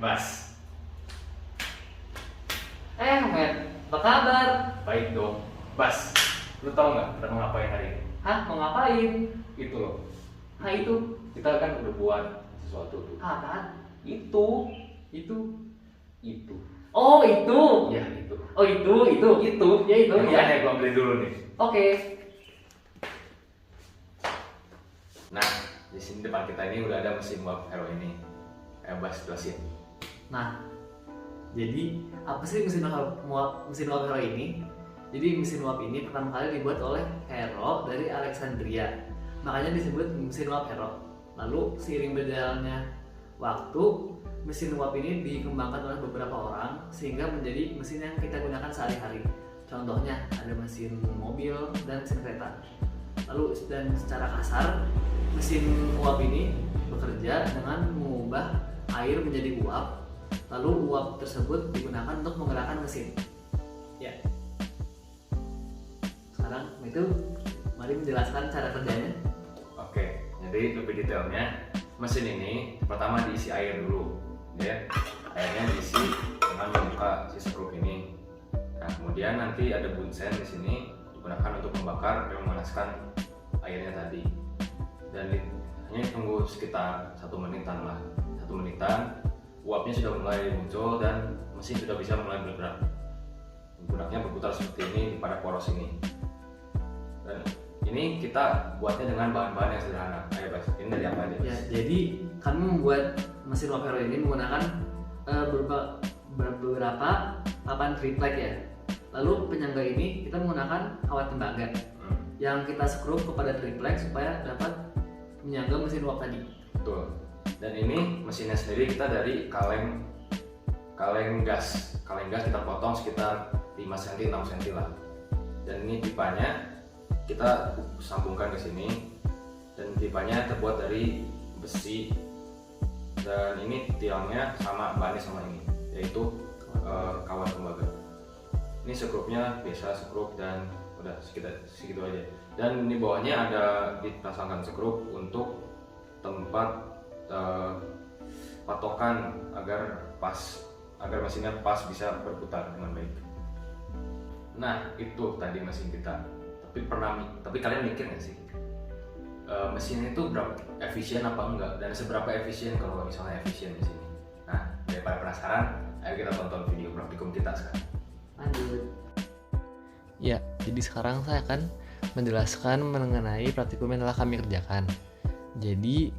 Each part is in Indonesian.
Bas. Ahmed, apa kabar? Baik dong. Bas, lu tau nggak kita mau ngapain hari ini? Hah, mau ngapain? Itu loh. Itu. Kita kan udah buat sesuatu tuh. Apaan? Itu. Oh, itu. Ya, itu. Oh, itu. Itu. Ya, itu. Ya, makanya gua beli dulu nih. Oke. Nah, di sini depan kita ini udah ada mesin uap hero ini. Bas, jelasin. Nah, jadi apa sih mesin uap Hero ini? Jadi mesin uap ini pertama kali dibuat oleh Hero dari Alexandria. Makanya disebut mesin uap Hero. Lalu seiring berjalannya waktu, mesin uap ini dikembangkan oleh beberapa orang sehingga menjadi mesin yang kita gunakan sehari-hari. Contohnya ada mesin mobil dan mesin kereta. Lalu dan secara kasar, mesin uap ini bekerja dengan mengubah air menjadi uap. Lalu uap tersebut digunakan untuk menggerakkan mesin. Ya. Sekarang itu mari menjelaskan cara kerjanya. Oke, jadi lebih detailnya, mesin ini pertama diisi air dulu, ya. Airnya diisi dengan membuka si skrup ini. Nah, kemudian nanti ada bunsen di sini digunakan untuk membakar dan memanaskan airnya tadi. Dan hanya tunggu sekitar 1 menitan lah. 1 menitan, uapnya sudah mulai muncul dan mesin sudah bisa mulai bergerak. Menggunakannya berputar seperti ini pada poros ini. Dan ini kita buatnya dengan bahan-bahan yang sederhana. Ayo Bas, ini dari apa aja? Ya, jadi kami membuat mesin uap Hero ini menggunakan beberapa papan triplek ya. Lalu penyangga ini kita menggunakan kawat tembaga yang kita skrup kepada triplek supaya dapat menyangga mesin uap tadi. Betul. Dan ini mesinnya sendiri kita dari kaleng gas. Kaleng gas kita potong sekitar 5 cm 6 cm lah. Dan ini pipanya kita sambungkan ke sini. Dan pipanya terbuat dari besi. Dan ini tiangnya sama bahannya sama ini, yaitu kawat tembaga. Ini skrupnya biasa skrup dan udah segitu aja. Dan di bawahnya ada dipasangkan skrup untuk tempat patokan agar mesinnya pas bisa berputar dengan baik. Nah, itu tadi mesin kita. Tapi kalian mikir nggak sih mesin itu berapa efisien apa enggak, dan seberapa efisien kalau misalnya efisien di sini? Nah, daripada penasaran, ayo kita tonton video praktikum kita sekarang. Lanjut. Ya, jadi sekarang saya akan menjelaskan mengenai praktikum yang telah kami kerjakan. Jadi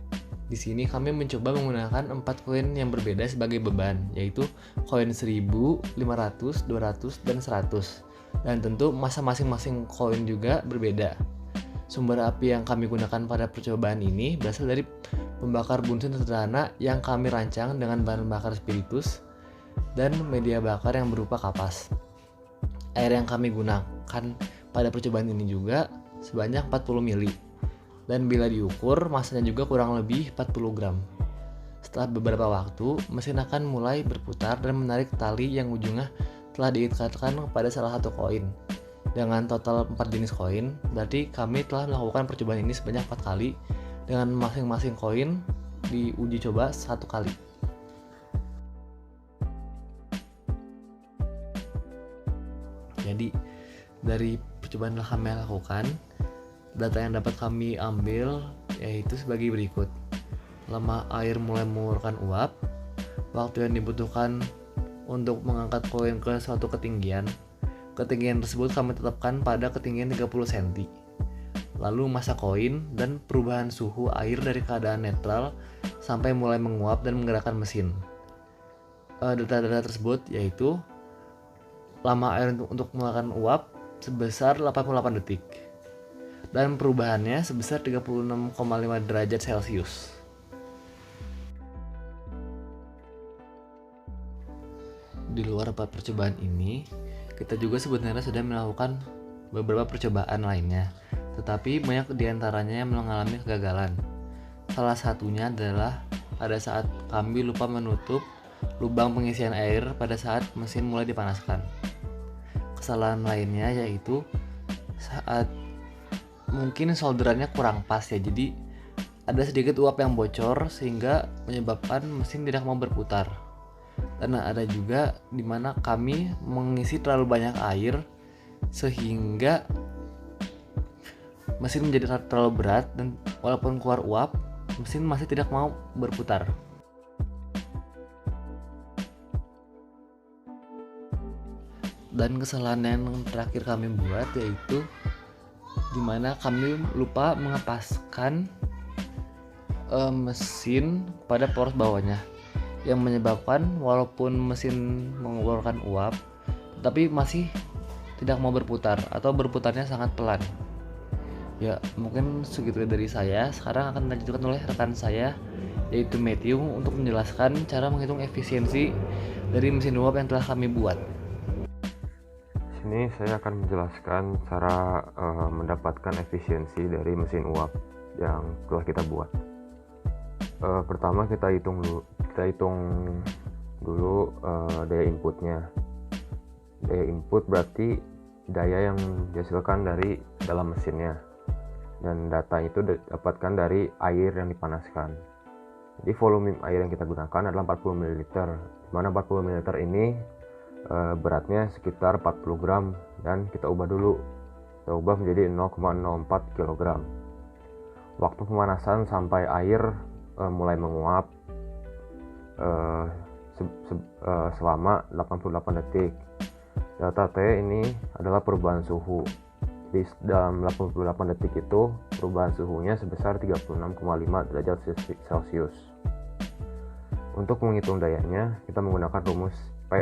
di sini kami mencoba menggunakan 4 koin yang berbeda sebagai beban, yaitu koin 1000, 500, 200, dan 100. Dan tentu masa masing-masing koin juga berbeda. Sumber api yang kami gunakan pada percobaan ini berasal dari pembakar bunsen sederhana yang kami rancang dengan bahan bakar spiritus dan media bakar yang berupa kapas. Air yang kami gunakan pada percobaan ini juga sebanyak 40 ml. Dan bila diukur, masanya juga kurang lebih 40 gram. Setelah beberapa waktu, mesin akan mulai berputar dan menarik tali yang ujungnya telah diikatkan pada salah satu koin. Dengan total 4 jenis koin, berarti kami telah melakukan percobaan ini sebanyak 4 kali dengan masing-masing koin diuji coba 1 kali. Jadi, dari percobaan yang kami lakukan, data yang dapat kami ambil yaitu sebagai berikut. Lama air mulai mengeluarkan uap, waktu yang dibutuhkan untuk mengangkat koin ke suatu ketinggian tersebut kami tetapkan pada ketinggian 30 cm. Lalu masa koin dan perubahan suhu air dari keadaan netral sampai mulai menguap dan menggerakkan mesin. Data-data tersebut yaitu lama air untuk mengeluarkan uap sebesar 88 detik. Dan perubahannya sebesar 36,5 derajat Celcius. Di luar 4 percobaan ini, kita juga sebenarnya sudah melakukan beberapa percobaan lainnya, tetapi banyak diantaranya yang mengalami kegagalan. Salah satunya adalah pada saat kami lupa menutup lubang pengisian air pada saat mesin mulai dipanaskan. Kesalahan lainnya yaitu saat mungkin solderannya kurang pas ya, jadi ada sedikit uap yang bocor sehingga menyebabkan mesin tidak mau berputar. Dan ada juga di mana kami mengisi terlalu banyak air sehingga mesin menjadi terlalu berat dan walaupun keluar uap, mesin masih tidak mau berputar. Dan kesalahan yang terakhir kami buat yaitu dimana kami lupa mengepaskan mesin pada poros bawahnya, yang menyebabkan walaupun mesin mengeluarkan uap tetapi masih tidak mau berputar atau berputarnya sangat pelan. Ya, mungkin segitu dari saya. Sekarang akan dilanjutkan oleh rekan saya yaitu Matthew untuk menjelaskan cara menghitung efisiensi dari mesin uap yang telah kami buat. Sini saya akan menjelaskan cara mendapatkan efisiensi dari mesin uap yang telah kita buat. Pertama kita hitung dulu daya inputnya. Daya input berarti daya yang dihasilkan dari dalam mesinnya, dan data itu didapatkan dari air yang dipanaskan. Jadi volume air yang kita gunakan adalah 40 ml, di mana 40 ml ini beratnya sekitar 40 gram, dan kita ubah menjadi 0,04 kg. Waktu pemanasan sampai air mulai menguap selama 88 detik. Delta T ini adalah perubahan suhu. Di dalam 88 detik itu perubahan suhunya sebesar 36,5 derajat Celcius. Untuk menghitung dayanya, kita menggunakan rumus P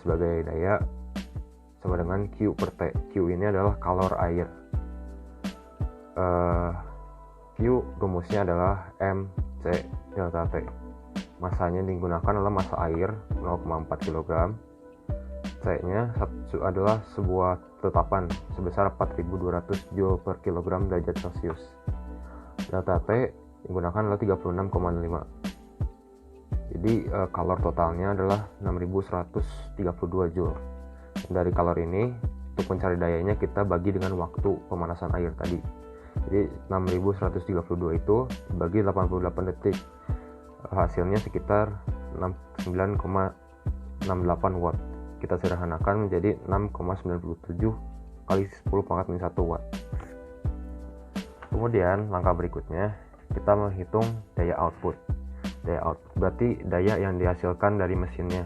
sebagai daya sama dengan Q per T. Q ini adalah kalor air. Q rumusnya adalah MC delta T. Masanya digunakan adalah massa air 0,4 kg. C-nya adalah sebuah tetapan sebesar 4200 Joule per kilogram derajat Celcius. Delta T digunakan adalah 36,5. Jadi kalor totalnya adalah 6132 Joule. Dan dari kalor ini untuk mencari dayanya kita bagi dengan waktu pemanasan air tadi. Jadi 6132 itu bagi 88 detik. Hasilnya sekitar 69,68 watt. Kita sederhanakan menjadi 6,97 kali 10 pangkat minus 1 watt. Kemudian langkah berikutnya kita menghitung daya output. Daya output berarti daya yang dihasilkan dari mesinnya.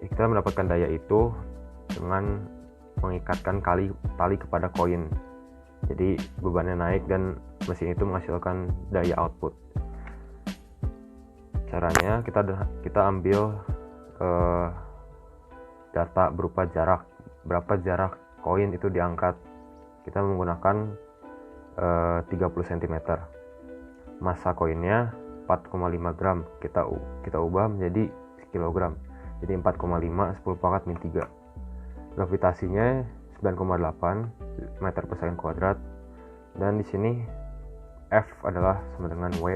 Kita mendapatkan daya itu dengan mengikatkan tali kepada koin. Jadi bebannya naik dan mesin itu menghasilkan daya output. Caranya kita ambil data berupa jarak, berapa jarak koin itu diangkat. Kita menggunakan 30 cm. Massa koinnya 4,5 gram. Kita ubah menjadi kilogram. Jadi 4,5 10 pangkat min 3. Gravitasinya 9,8 meter per second kuadrat. Dan di sini F adalah sama dengan W,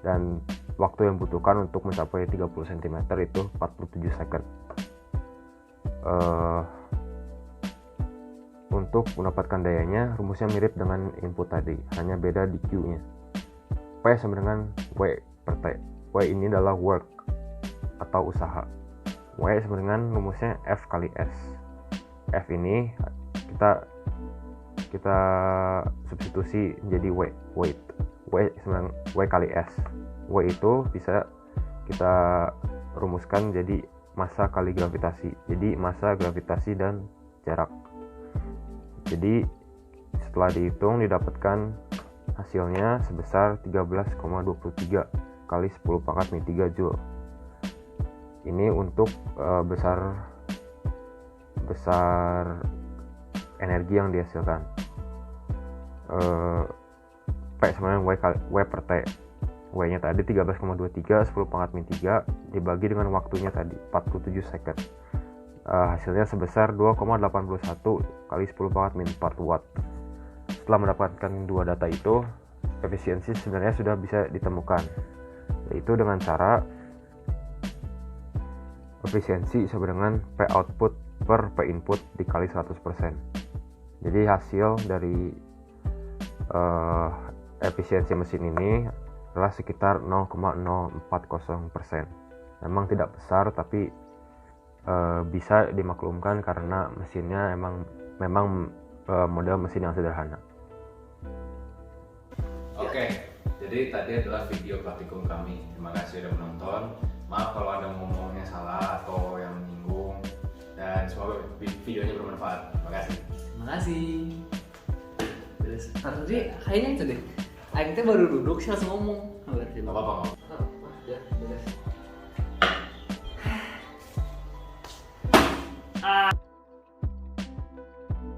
dan waktu yang dibutuhkan untuk mencapai 30 cm itu 47 second. Untuk mendapatkan dayanya, rumusnya mirip dengan input tadi, hanya beda di Q-nya. P sama dengan W per T. W ini adalah work atau usaha. W sama dengan rumusnya F kali S. F ini kita substitusi menjadi weight. W sama dengan W kali S. W itu bisa kita rumuskan jadi massa kali gravitasi. Jadi massa, gravitasi, dan jarak. Jadi setelah dihitung didapatkan hasilnya sebesar 13,23 kali 10 pangkat min 3 Joule. Ini untuk besar energi yang dihasilkan. P sama dengan W per T. W nya tadi 13,23 10 pangkat min 3 dibagi dengan waktunya tadi 47 second. Hasilnya sebesar 2,81 kali 10 pangkat min 4 watt. Setelah mendapatkan dua data itu, efisiensi sebenarnya sudah bisa ditemukan, yaitu dengan cara efisiensi sama dengan P output per P input dikali 100%. Jadi hasil dari efisiensi mesin ini adalah sekitar 0,040%. Memang tidak besar, tapi bisa dimaklumkan karena mesinnya memang model mesin yang sederhana. Oke, jadi tadi adalah video praktikum kami. Terima kasih sudah menonton. Maaf kalau ada ngomongnya salah atau yang menyinggung, dan semoga videonya bermanfaat. Terima kasih. Terima kasih. Terus tadi kayaknya itu deh. Aing teh baru duduk sih langsung ngomong. Gak apa-apa. Ya, beres.